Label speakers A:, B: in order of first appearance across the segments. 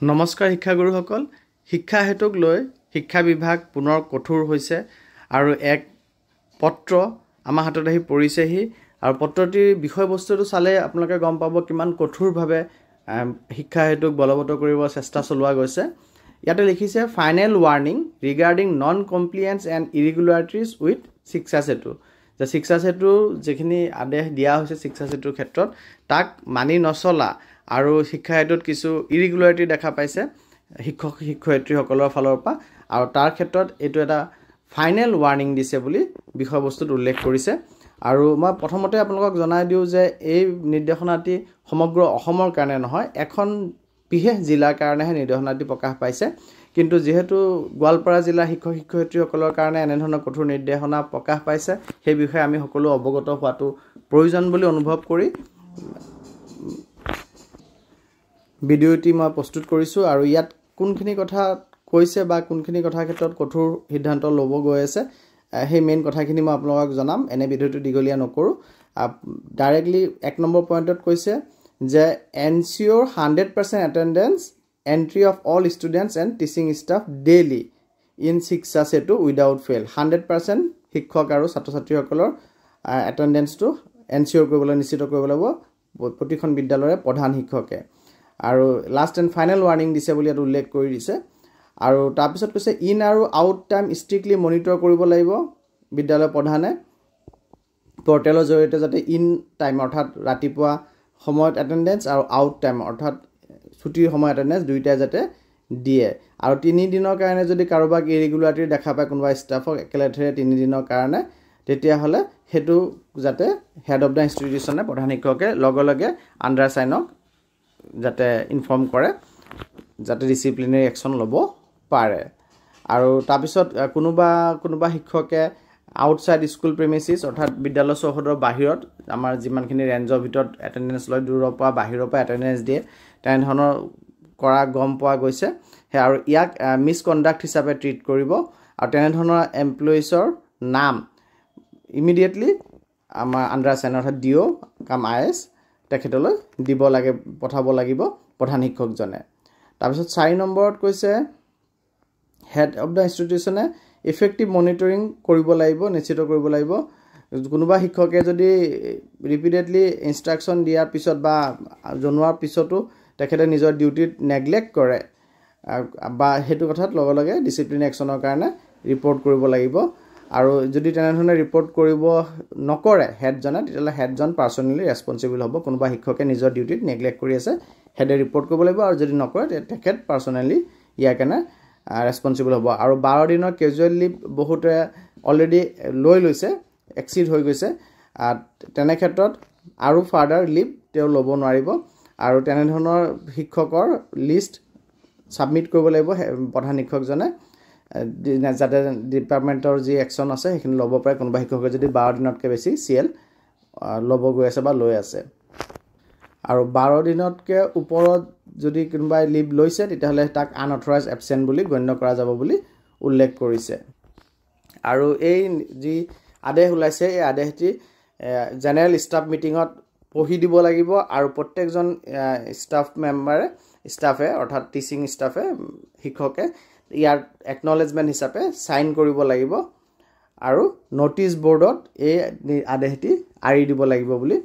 A: নমস্কাৰ শিক্ষাগুৰুসকল শিক্ষা হেতুক লৈ শিক্ষা বিভাগ পুনৰ কঠোৰ হৈছে আৰু এক পত্ৰ আমাৰ হাতত আহি পৰিছেহি আৰু পত্ৰটিৰ বিষয়বস্তুটো চালে আপোনালোকে গম পাব কিমান কঠোৰভাৱে শিক্ষা হেতুক বলবৎ কৰিব চেষ্টা চলোৱা গৈছে ইয়াতে লিখিছে final warning regarding non compliance and irregularities with Shiksha Setu যে শিক্ষা সেতু যিখিনি আদেশ দিয়া হৈছে শিক্ষা সেতুৰ ক্ষেত্ৰত তাক মানি নচলা আৰু শিক্ষা হেতুত কিছু ইৰেগুলাৰিটি দেখা পাইছে শিক্ষক শিক্ষয়িত্ৰীসকলৰ ফালৰ পৰা আৰু তাৰ ক্ষেত্ৰত এইটো এটা ফাইনেল ৱাৰ্নিং দিছে বুলি বিষয়বস্তুত উল্লেখ কৰিছে আৰু মই প্ৰথমতে আপোনালোকক জনাই দিওঁ যে এই নিৰ্দেশনাটি সমগ্ৰ অসমৰ কাৰণে নহয় এখন বিশেষ জিলাৰ কাৰণেহে নিৰ্দেশনাটি প্ৰকাশ পাইছে কিন্তু যেহেতু গোৱালপাৰা জিলা শিক্ষক শিক্ষয়িত্ৰীসকলৰ কাৰণে এনে ধৰণৰ কঠোৰ নিৰ্দেশনা প্ৰকাশ পাইছে সেই বিষয়ে আমি সকলো অৱগত হোৱাটো প্ৰয়োজন বুলি অনুভৱ কৰি ভিডিঅ'টি মই প্ৰস্তুত কৰিছোঁ আৰু ইয়াত কোনখিনি কথা কৈছে বা কোনখিনি কথাৰ ক্ষেত্ৰত কঠোৰ সিদ্ধান্ত ল'ব গৈ আছে সেই মেইন কথাখিনি মই আপোনালোকক জনাম এনে ভিডিঅ'টো দীঘলীয়া নকৰোঁ ডাইৰেক্টলি 1 নম্বৰ পইণ্টত কৈছে যে এনচিঅ'ৰ 100% attendance entry of all students and teaching staff daily in শিক্ষা সেতু উইদাউট ফেইল 100% শিক্ষক আৰু ছাত্ৰ ছাত্ৰীসকলৰ এটেণ্ডেন্সটো এনচিঅ'ৰ কৰিবলৈ নিশ্চিত কৰিব লাগিব প্ৰতিখন বিদ্যালয়ৰে প্ৰধান শিক্ষকে আৰু লাষ্ট এণ্ড ফাইনেল ৱাৰ্নিং দিছে বুলি ইয়াত উল্লেখ কৰি দিছে আৰু তাৰপিছত কৈছে ইন আৰু আউট টাইম ষ্ট্ৰিক্টলি মনিটৰ কৰিব লাগিব বিদ্যালয় প্ৰধানে পৰ্টেলৰ জৰিয়তে যাতে ইন টাইম অৰ্থাৎ ৰাতিপুৱা সময়ত এটেণ্ডেন্স আৰু আউট টাইম অৰ্থাৎ ছুটিৰ সময় এটেণ্ডেন্স দুইটাই যাতে দিয়ে আৰু 3 দিনৰ কাৰণে যদি কাৰোবাক ইৰেগুলাৰিটি দেখা পায় কোনোবা ষ্টাফক একেলেথাৰে 3 দিনৰ কাৰণে তেতিয়াহ'লে হেতু যাতে হেড অফ দা ইনষ্টিটিউচনে প্ৰধান শিক্ষকে লগে আণ্ডাৰ সাইনক যাতে ইনফৰ্ম কৰে যাতে ডিসিপ্লিনাৰি একশন ল'ব পাৰে আৰু তাৰপিছত কোনোবা শিক্ষকে আউটসাইড স্কুল প্ৰেমিসিছ অৰ্থাৎ বিদ্যালয় চৌহদৰ বাহিৰত আমাৰ যিমানখিনি ৰেঞ্জৰ ভিতৰত এটেণ্ডেন্স লয় দূৰৰ পৰা বাহিৰৰ পৰা এটেণ্ডেন্স দিয়ে তেনেধৰণৰ কৰা গম পোৱা গৈছে আৰু ইয়াক মিসকণ্ডাক্ট হিচাপে ট্ৰিট কৰিব আৰু তেনেধৰণৰ এমপ্লয়িজৰ নাম ইমিডিয়েটলি আমাৰ আণ্ডাৰ সাইন অৰ্থাৎ ডিঅ কাম আইএছ তেখেতলৈ দিব লাগে পঠাব লাগিব প্ৰধান শিক্ষকজনে তাৰপিছত 4 নম্বৰত কৈছে হেড অফ দা ইনষ্টিটিউচনে ইফেক্টিভ মনিটৰিং কৰিব লাগিব নিশ্চিত কৰিব লাগিব কোনোবা শিক্ষকে যদি ৰিপিটেডলি ইনষ্ট্ৰাকচন দিয়াৰ পিছত বা জনোৱাৰ পিছতো তেখেতে নিজৰ ডিউটিত নেগলেক্ট কৰে বা হেতু কথাত লগে ডিসিপ্লিন একশনৰ কাৰণে ৰিপৰ্ট কৰিব লাগিব আৰু যদি তেনেধৰণে ৰিপৰ্ট কৰিব নকৰে হেডজনে তেতিয়ালে হেডজন পাৰ্সনেলি ৰেসপন্সিবল হ'ব কোনোবা শিক্ষকে নিজৰ ডিউটিত নেগলেক্ট কৰি আছে হেডে ৰিপৰ্ট কৰিব লাগিব আৰু যদি নকৰে তেখেত পাৰ্সনেলি ইয়াৰ কাৰণে ৰেসপন্সিবল হ'ব আৰু 12 দিনৰ ক্যাজুৱেল লিভ বহুতে অলৰেডি লৈ লৈছে এক্সিড হৈ গৈছে তেনে ক্ষেত্ৰত আৰু ফাৰ্ডাৰ লিভ তেওঁ ল'ব নোৱাৰিব আৰু তেনেধৰণৰ শিক্ষকৰ লিষ্ট সাবমিট কৰিব লাগিব প্ৰধান শিক্ষকজনে যাতে ডিপাৰ্টমেন্টৰ যি একশন আছে সেইখিনি ল'ব পাৰে কোনোবা শিক্ষকে যদি 12 দিনতকৈ বেছি সিএল ল'ব গৈ আছে বা লৈ আছে আৰু 12 দিনতকৈ ওপৰত যদি কোনোবাই লিভ লৈছে তেতিয়াহ'লে তাক আনঅথৰাইজ এবসেন্ট বুলি গণ্য কৰা যাব বুলি উল্লেখ কৰিছে আৰু এই যি আদেশ ওলাইছে এই আদেশটি জেনেৰেল ষ্টাফ মিটিঙত পঢ়ি দিব লাগিব আৰু প্ৰত্যেকজন ষ্টাফে অৰ্থাৎ টিচিং ষ্টাফে শিক্ষকে ইয়াৰ একনলেজমেন্ট হিচাপে সাইন কৰিব লাগিব আৰু নোটিছ বৰ্ডত এই আদেশটি আৰি দিব লাগিব বুলি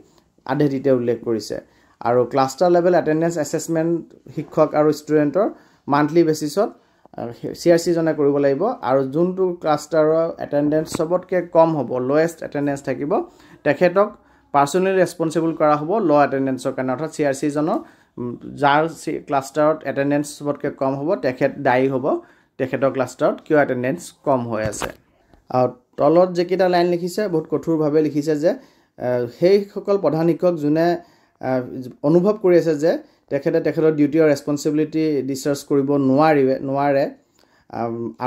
A: আদেশটিতে উল্লেখ কৰিছে আৰু ক্লাষ্টাৰ লেভেল এটেণ্ডেন্স এছেছমেন্ট শিক্ষক আৰু ষ্টুডেন্টৰ মান্থলি বেসিছত সিআৰসি জনে কৰিব লাগিব আৰু যোনটো ক্লাষ্টাৰৰ এটেণ্ডেন্স সবতকৈ কম হ'ব লোয়েষ্ট এটেণ্ডেন্স থাকিব তেখেতক পাৰ্সনেলি ৰেসপন্সিবল কৰা হ'ব ল এটেণ্ডেন্সৰ কাৰণে অৰ্থাৎ সিআৰসি জনৰ যাৰ ক্লাষ্টাৰত এটেণ্ডেন্স সবতকৈ কম হ'ব তেখেত দায়ী হ'ব তেখেতৰ ক্লাষ্টাৰত কিয় এটেণ্ডেন্স কম হৈ আছে আৰু তলত যেকিটা লাইন লিখিছে বহুত কঠোৰভাৱে লিখিছে যে সেইসকল প্ৰধান শিক্ষক যোনে অনুভৱ কৰি আছে যে তেখেতৰ ডিউটি আৰু ৰেসপন্সিবিলিটি ডিসচাৰ্জ কৰিব নোৱাৰে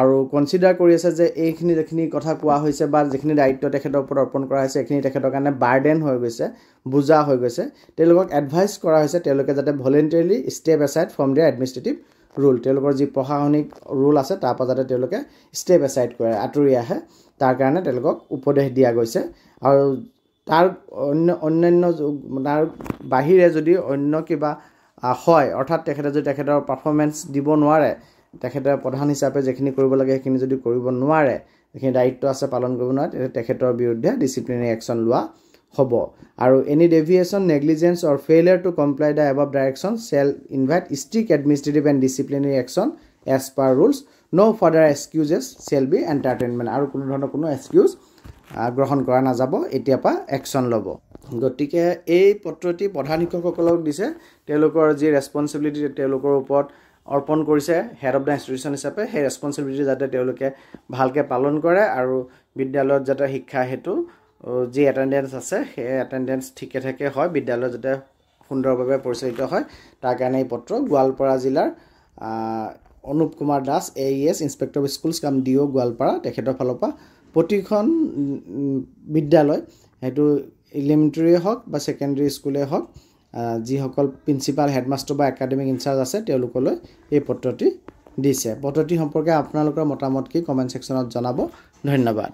A: আৰু কনসিডাৰ কৰি আছে যে এইখিনি যেখিনি কথা কোৱা হৈছে বা যেখিনি দায়িত্ব তেখেতৰ ওপৰত অৰ্পণ কৰা হৈছে এইখিনি তেখেতৰ কাৰণে বাৰ্ডেন হৈ গৈছে বুজা হৈ গৈছে তেওঁলোকক এডভাইস কৰা হৈছে তেওঁলোকে যাতে voluntarily step aside from their administrative rule তেওঁলোকৰ যি প্ৰশাসনিক ৰুল আছে তাৰ পৰা যাতে তেওঁলোকে ষ্টেপ এসাইড কৰে আঁতৰি আহে তাৰ কাৰণে তেওঁলোকক উপদেশ দিয়া গৈছে আৰু তাৰ অন্যান্য তাৰ বাহিৰে যদি অন্য কিবা হয় অৰ্থাৎ তেখেতে যদি তেখেতৰ পাৰফৰ্মেন্স দিব নোৱাৰে তেখেতে প্ৰধান হিচাপে যেখিনি কৰিব লাগে সেইখিনি যদি কৰিব নোৱাৰে যিখিনি দায়িত্ব আছে পালন কৰিব নোৱাৰে তেতিয়া তেখেতৰ বিৰুদ্ধে ডিসিপ্লিনাৰী একশন লোৱা হ'ব আৰু any deviation negligence or failure to comply the above direction shall invite strict administrative and disciplinary action as per rules no further excuses shall be entertainment আৰু কোনো ধৰণৰ কোনো এক্সকিউজ গ্ৰহণ কৰা নাযাব এতিয়াৰ পৰা একশন ল'ব গতিকে এই পত্ৰটি প্ৰধান শিক্ষকসকলক দিছে তেওঁলোকৰ যি ৰেসপন্সিবিলিটি তেওঁলোকৰ ওপৰত অৰ্পণ কৰিছে হেড অফ দ্য ইনষ্টিটিউচন হিচাপে সেই ৰেসপন্সিবিলিটি যাতে তেওঁলোকে ভালকে পালন কৰে আৰু বিদ্যালয়ত যাতে শিক্ষা হেতু যি এটেন্ডেন্স আছে সেই এটেন্ডেন্স ঠিকে থাকে হয় বিদ্যালয় যাতে সুন্দৰভাৱে পৰিচালিত হয় তাৰ কাৰণে এই পত্ৰ গোৱালপাৰা জিলাৰ Anup Kumar Das AES inspector of schools কাম ডিও গোৱালপাৰা তেখেতৰ ফালৰ পৰা প্ৰতিখন বিদ্যালয় হেতু এলিমেন্টাৰী হওক বা সেকেন্ডাৰী স্কুলে হওক যিসকল প্ৰিন্সিপাল হেডমাস্টাৰ বা একাডেমিক ইনচাৰ্জ আছে তেওঁলোকলৈ এই পত্ৰটি দিছে পত্ৰটি সম্পৰ্কে আপোনালোকৰ মতামত কি কমেন্ট সেকশনত জনাব ধন্যবাদ